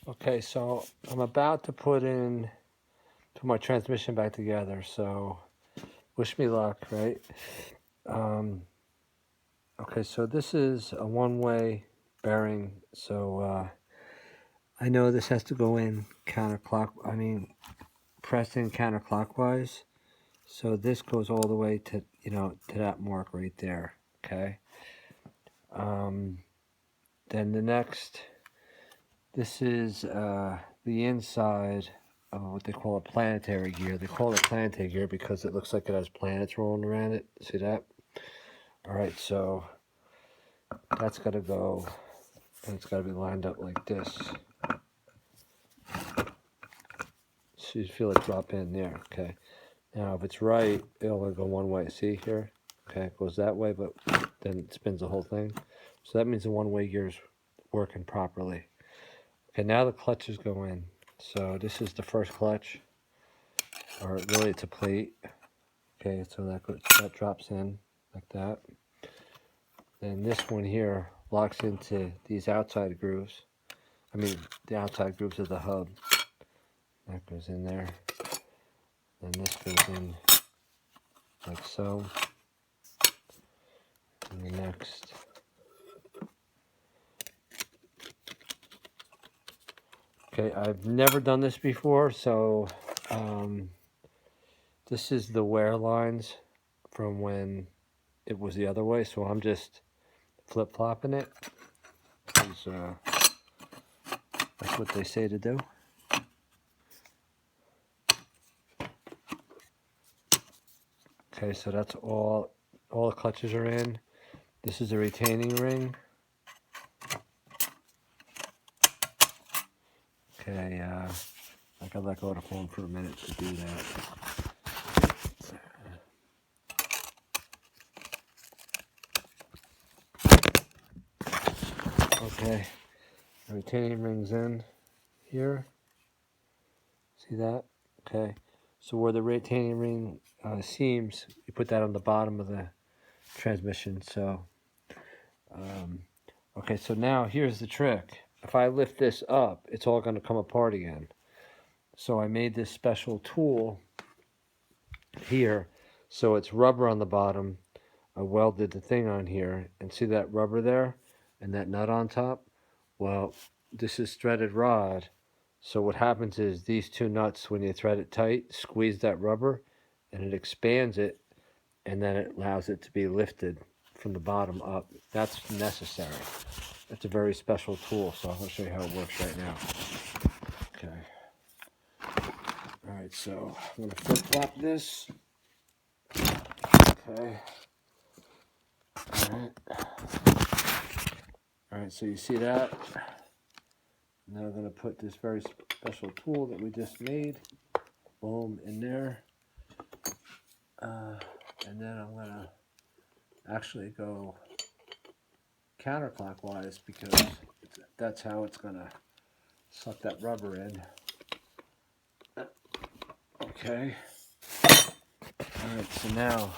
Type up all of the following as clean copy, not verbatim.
Okay, so I'm about to put my transmission back together, so wish me luck, right? Um, okay, so this is a one-way bearing, so I know this has to go in pressed in counterclockwise. So this goes all the way to, to that mark right there, okay? Then this is the inside of what they call a planetary gear. They call it planetary gear because it looks like it has planets rolling around it. See that? All right, so that's got to go, and it's got to be lined up like this. So you feel it drop in there, okay? Now, if it's right, it'll only go one way. See here? Okay, it goes that way, but then it spins the whole thing. So that means the one-way gear's working properly. Okay, now the clutches go in. So this is the first clutch, or really it's a plate. Okay, so that drops in like that. And this one here locks into these outside grooves. I mean, the outside grooves of the hub. That goes in there. And this goes in like so. And the next. Okay, I've never done this before, so this is the wear lines from when it was the other way, so I'm just flip-flopping it, because that's what they say to do. Okay, so that's all the clutches are in. This is a retaining ring. Okay, I gotta let go of the phone for a minute to do that. Okay, the retaining ring's in here. See that? Okay, so where the retaining ring seams, you put that on the bottom of the transmission. So, okay, so now here's the trick. If I lift this up, it's all gonna come apart again. So I made this special tool here, so it's rubber on the bottom. I welded the thing on here, and see that rubber there and that nut on top? Well, this is threaded rod, so what happens is these two nuts, when you thread it tight, squeeze that rubber and it expands it, and then it allows it to be lifted from the bottom up. That's necessary. It's a very special tool, so I'll show you how it works right now. Okay. All right, so I'm going to flip-flop this. Okay. All right, so you see that? Now I'm going to put this very special tool that we just made, boom, in there. And then I'm going to actually go counterclockwise, because that's how it's going to suck that rubber in. Okay. All right, so now,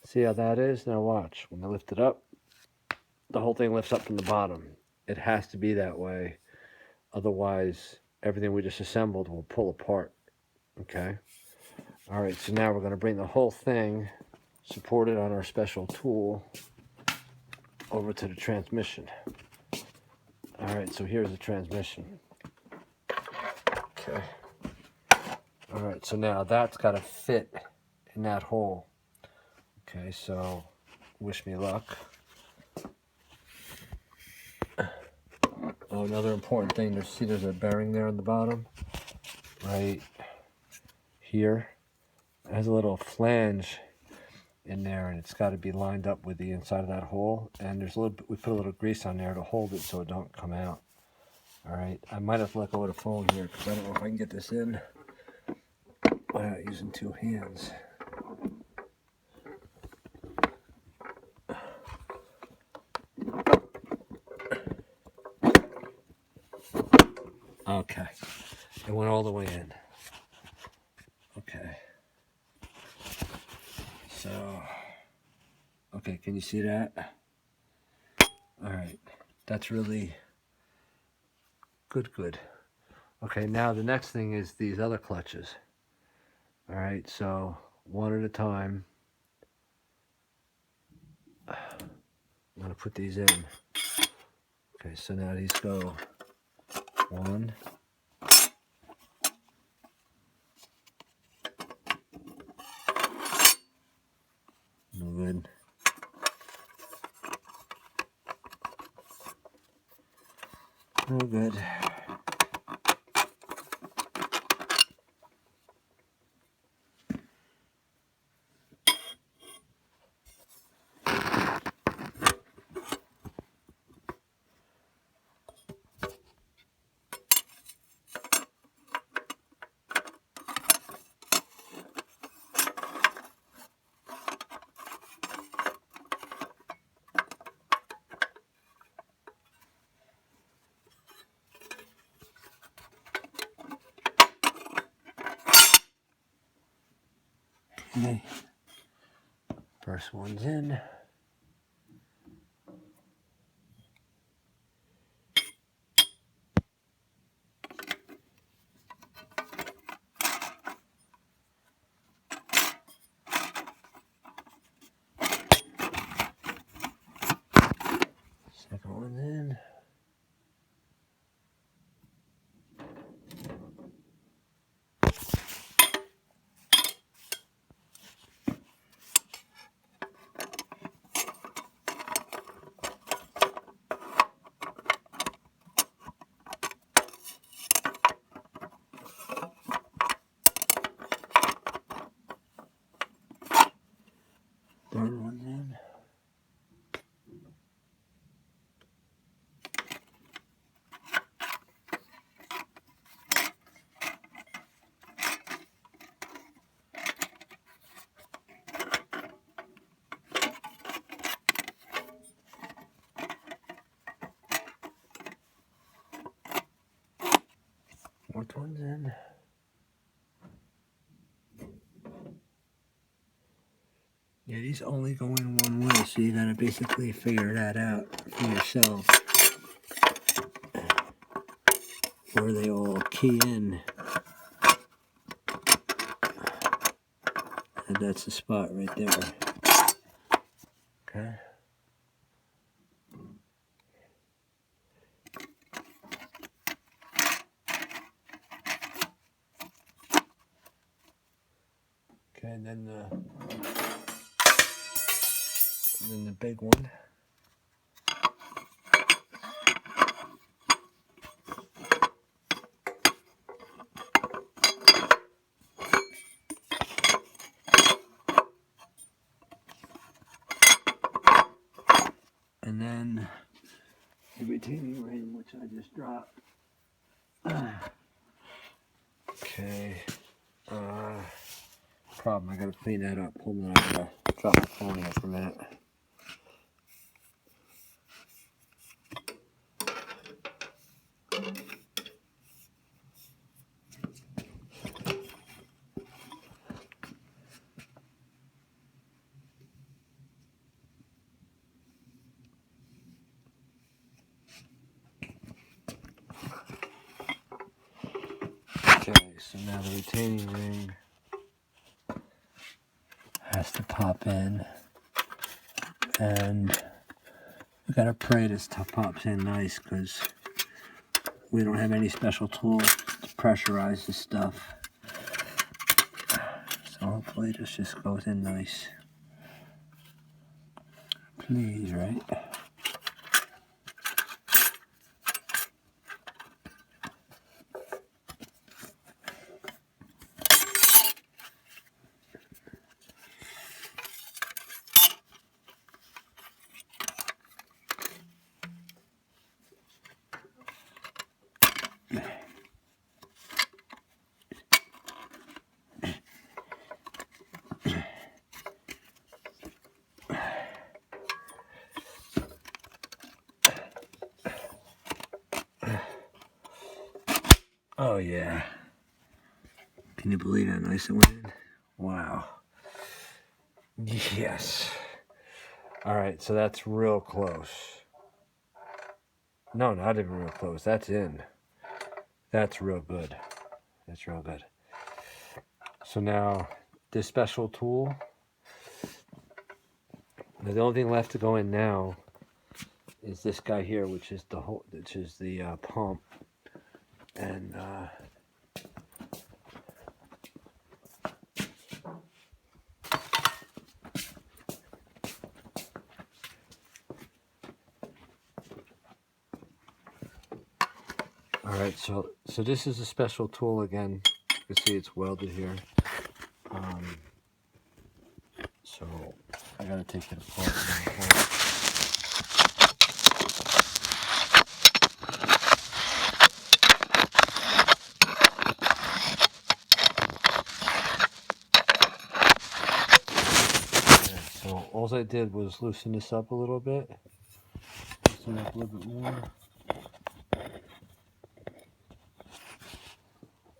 see how that is? Now watch. When I lift it up, the whole thing lifts up from the bottom. It has to be that way. Otherwise, everything we just assembled will pull apart. Okay? All right, so now we're going to bring the whole thing, supported on our special tool, over to the transmission. All right, so here's the transmission. Okay. All right, so now that's got to fit in that hole. Okay, so wish me luck. Oh, another important thing, there's a bearing there on the bottom, right here. It has a little flange in there, and it's got to be lined up with the inside of that hole. And we put a little grease on there to hold it so it don't come out. All right, I might have to let go of the phone here because I don't know if I can get this in without using two hands. Okay, it went all the way in. Okay, so, okay, can you see that? All right, that's really Good, good. Okay, now the next thing is these other clutches. All right, so one at a time. I'm gonna put these in. Okay, so now these go one. No good. No good. Okay. First one's in. Second one's in. Third one's in. Fourth one's in. Yeah, these only go in one way, so you gotta basically figure that out for yourself. Where they all key in. And that's the spot right there. Okay. Okay, and then the big one. And then the retaining ring, which I just dropped. Okay. Problem, I gotta clean that up. Hold on, I gotta drop my phone here for a minute. Okay, so now the retaining ring has to pop in, and we gotta pray this pops in nice, because we don't have any special tools to pressurize this stuff. So hopefully this just goes in nice. Please, right? Oh yeah. Can you believe how nice it went in? Wow. Yes. Alright, so that's real close. No, not even real close. That's in. That's real good. That's real good. So now this special tool, the only thing left to go in now is this guy here, which is the pump, and all right. So this is a special tool again. You can see it's welded here. So I gotta take it apart. So all I did was loosen this up a little bit. Loosen it up a little bit more.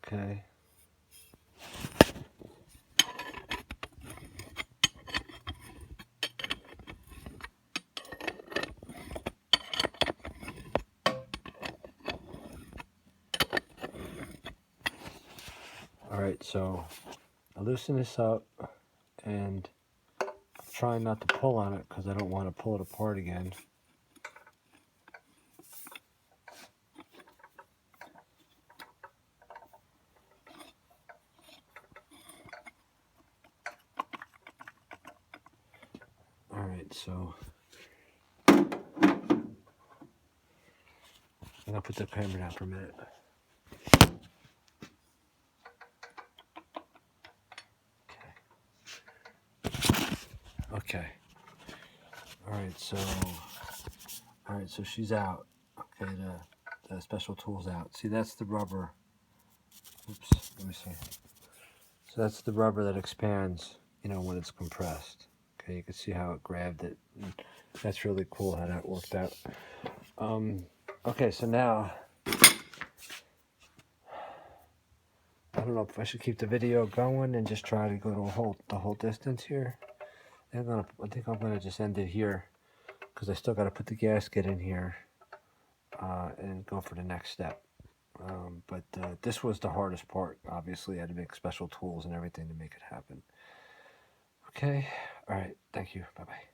Okay. All right, so I loosen this up and I'm trying not to pull on it because I don't want to pull it apart again. All right, so I'm gonna put the camera down for a minute. Okay. All right, so she's out. Okay, the special tool's out. See, that's the rubber. Oops, let me see. So that's the rubber that expands, when it's compressed. Okay, you can see how it grabbed it. That's really cool how that worked out. Okay, so now I don't know if I should keep the video going and just try to go to the whole distance here. I think I'm gonna just end it here because I still got to put the gasket in here and go for the next step. But this was the hardest part. Obviously, I had to make special tools and everything to make it happen. Okay. All right. Thank you. Bye-bye.